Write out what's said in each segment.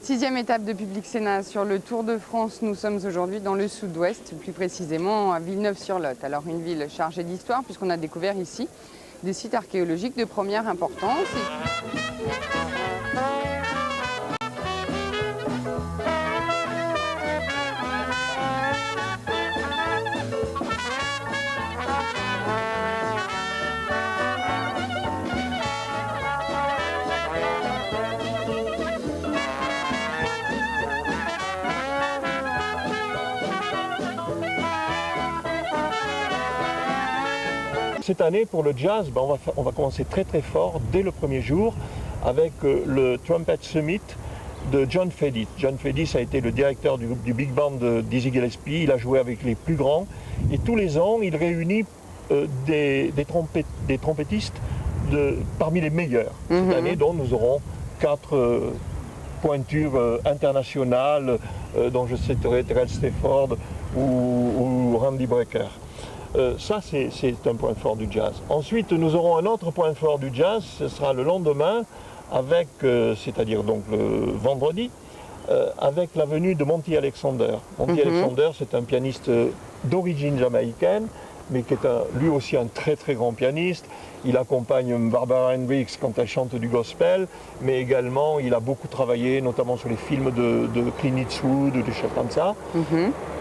Sixième étape de Public Sénat sur le Tour de France. Nous sommes aujourd'hui dans le sud-ouest, plus précisément à Villeneuve-sur-Lot. Alors une ville chargée d'histoire puisqu'on a découvert ici des sites archéologiques de première importance. Cette année, pour le jazz, on va commencer très fort dès le premier jour avec le Trumpet Summit de John Fedis. John Fedis a été le directeur du Big Band de Dizzy Gillespie. Il a joué avec les plus grands et tous les ans, il réunit des trompettistes parmi les meilleurs. Cette année, donc, nous aurons 4 pointures internationales, dont je citerai Terrell Stafford ou Randy Brecker. Ça, c'est un point fort du jazz. Ensuite, nous aurons un autre point fort du jazz, ce sera le lendemain, c'est-à-dire donc le vendredi, avec la venue de Monty Alexander. Monty Alexander, c'est un pianiste d'origine jamaïcaine, mais qui est lui aussi un très grand pianiste. Il accompagne Barbara Hendricks quand elle chante du gospel, mais également il a beaucoup travaillé, notamment sur les films de Clint Eastwood ou des choses comme ça.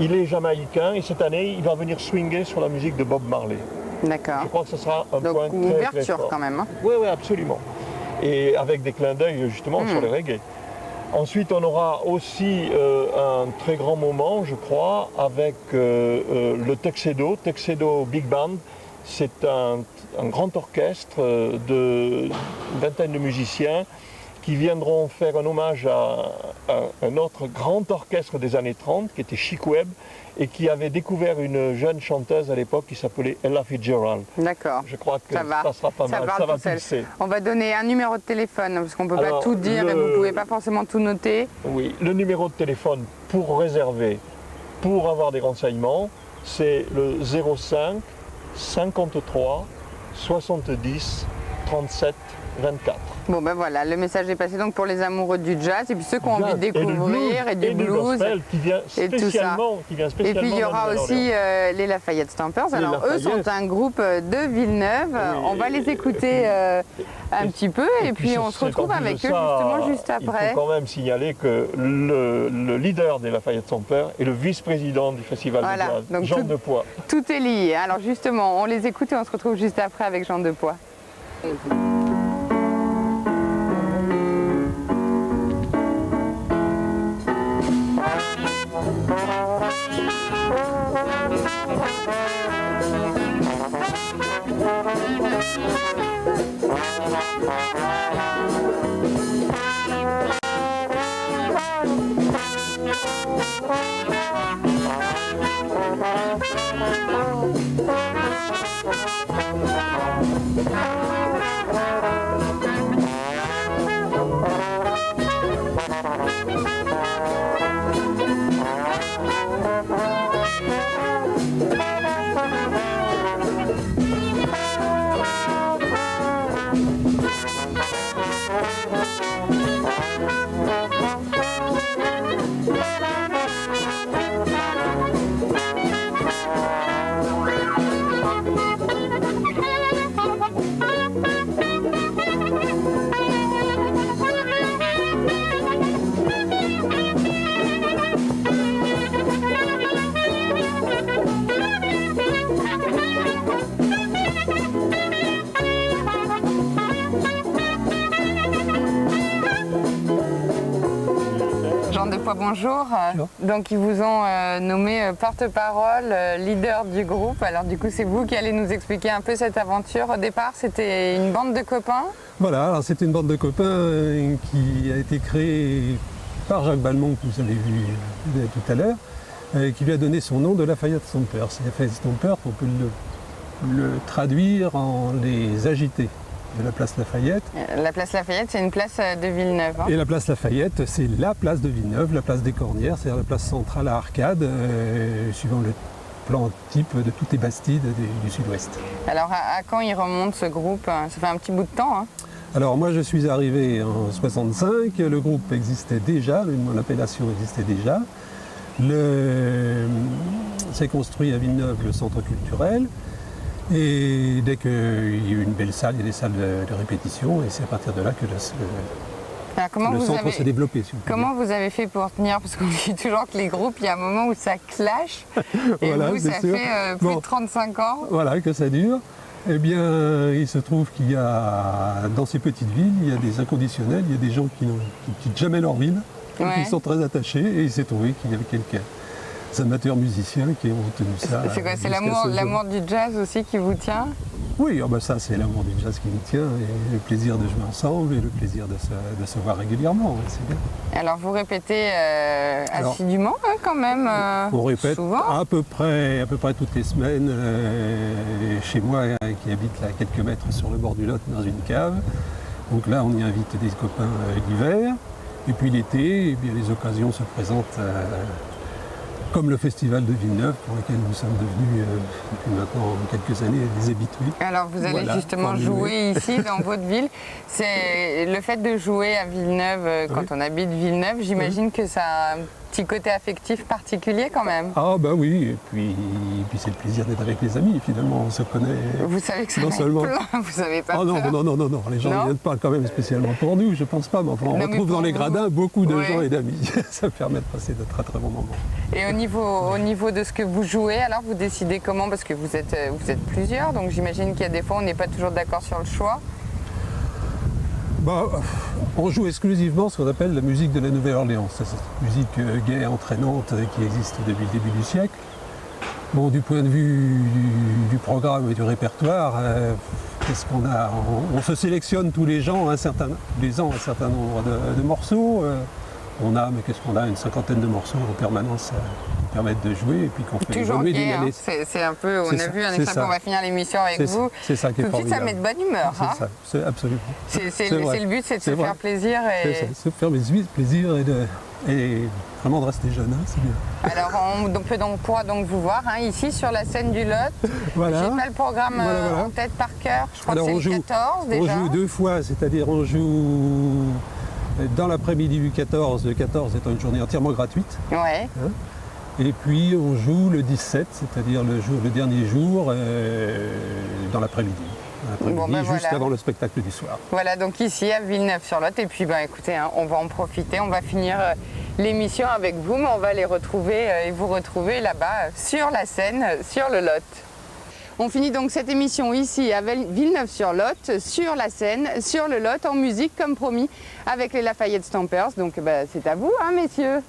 Il est jamaïcain et cette année, il va venir swinger sur la musique de Bob Marley. D'accord. Je crois que ce sera un Donc, point une très ouverture fort. quand même. Hein. Oui, absolument. Et avec des clins d'œil justement sur les reggae. Ensuite, on aura aussi un très grand moment, je crois, avec le Tuxedo Big Band. C'est un grand orchestre de vingtaine de musiciens qui viendront faire un hommage à un autre grand orchestre des années 30, qui était Chic Webb, et qui avait découvert une jeune chanteuse à l'époque qui s'appelait Ella Fitzgerald. D'accord. Je crois que ça va. sera pas mal, ça va pulser. On va donner un numéro de téléphone, parce qu'on ne peut pas tout dire et vous ne pouvez pas forcément tout noter. Oui, le numéro de téléphone pour réserver, pour avoir des renseignements, c'est le 05 53 70 37 24. Bon ben voilà, le message est passé donc pour les amoureux du jazz et puis ceux qui ont envie de découvrir et du blues qui vient spécialement, et puis il y aura aussi les Lafayette Stampers. Alors eux sont un groupe de Villeneuve. Oui, on va les écouter un petit peu et puis on se retrouve avec eux justement juste après. Il faut quand même signaler que le leader des Lafayette Stampers est le vice-président du festival de jazz, donc Jean Depoix. Tout est lié. Alors justement, on les écoute et on se retrouve juste après avec Jean Depoix. Bonjour. Donc ils vous ont nommé porte-parole, leader du groupe. Alors du coup c'est vous qui allez nous expliquer un peu cette aventure. Au départ c'était une bande de copains. Voilà, alors c'est une bande de copains qui a été créée par Jacques Balmont, que vous avez vu tout à l'heure, qui lui a donné son nom de Lafayette Stampers. Lafayette Stampers, on peut le traduire en les agités de la place Lafayette. La place Lafayette, c'est une place de Villeneuve. Hein. Et la place Lafayette, c'est la place de Villeneuve, la place des Cornières, c'est-à-dire la place centrale à Arcade, suivant plan type de toutes les Bastides du sud-ouest. Alors à quand il remonte ce groupe? Ça fait un petit bout de temps, hein. Alors moi je suis arrivé en 65, le groupe existait déjà, l'appellation existait déjà. C'est construit à Villeneuve le centre culturel. Et dès qu'il y a eu une belle salle, il y a des salles de répétition et c'est à partir de là que le centre s'est développé. Si comment vous avez fait pour tenir? Parce qu'on dit toujours que les groupes, il y a un moment où ça clash. Et voilà, vous, ça fait plus de 35 ans. Voilà, que ça dure. Eh bien, il se trouve qu'il y a, dans ces petites villes, il y a des inconditionnels, il y a des gens qui ne quittent jamais leur ville, qui sont très attachés, et il s'est trouvé qu'il y avait quelques amateurs musiciens qui ont tenu ça. C'est quoi? C'est l'amour du jazz aussi qui vous tient? Oui, oh ben ça c'est l'amour du jazz qui nous tient, et le plaisir de jouer ensemble, et le plaisir de se voir régulièrement, c'est bien. Alors vous répétez assidûment quand même on répète souvent? à peu près toutes les semaines, chez moi qui habite là, à quelques mètres sur le bord du Lot dans une cave. Donc là on y invite des copains l'hiver, et puis l'été, eh bien, les occasions se présentent comme le festival de Villeneuve, pour lequel nous sommes devenus depuis maintenant quelques années des habitués. Alors vous allez justement jouer ici dans votre ville. C'est le fait de jouer à Villeneuve quand on habite Villeneuve, j'imagine que ça a un petit côté affectif particulier quand même. Ah bah oui, et puis c'est le plaisir d'être avec les amis, finalement on se connaît. Vous savez que ça va être plein, vous savez pas non, les gens ne viennent pas quand même spécialement pour nous, je pense pas, mais enfin, on retrouve dans les gradins beaucoup de gens et d'amis. Ça permet de passer de très très bons moments. Et au niveau de ce que vous jouez, alors vous décidez comment? Parce que vous êtes plusieurs, donc j'imagine qu'il y a des fois on n'est pas toujours d'accord sur le choix. Bah, on joue exclusivement ce qu'on appelle la musique de la Nouvelle-Orléans. C'est cette musique gaie, entraînante qui existe depuis le début du siècle. Bon, du point de vue du programme et du répertoire, qu'est-ce qu'on a? On se sélectionne tous les ans un certain nombre de morceaux. On a, mais qu'est-ce qu'on a? Une cinquantaine de morceaux en permanence qui permettent de jouer et puis qu'on fait évoluer d'une année. C'est un peu, on a vu un extrait, on va finir l'émission avec vous. C'est ça qui est formidable. Tout de suite, ça met de bonne humeur. C'est ça, c'est absolument. C'est le but, c'est de se faire plaisir. C'est ça, se faire plaisir et vraiment de rester jeune, hein, c'est bien. Alors on pourra donc vous voir ici sur la scène du Lot. Voilà. J'ai pas le programme en tête par cœur, je crois que c'est le 14 déjà. On joue deux fois, c'est-à-dire on joue dans l'après-midi du 14, le 14 étant une journée entièrement gratuite. Ouais. Et puis on joue le 17, c'est-à-dire le dernier jour, dans l'après-midi. Juste avant le spectacle du soir. Voilà, donc ici à Villeneuve-sur-Lot. Et puis écoutez, on va en profiter, on va finir l'émission avec vous, mais on va les retrouver et vous retrouver là-bas sur la scène, sur le Lot. On finit donc cette émission ici à Villeneuve-sur-Lot, sur la scène, sur le Lot, en musique comme promis, avec les Lafayette Stampers. Donc c'est à vous, messieurs.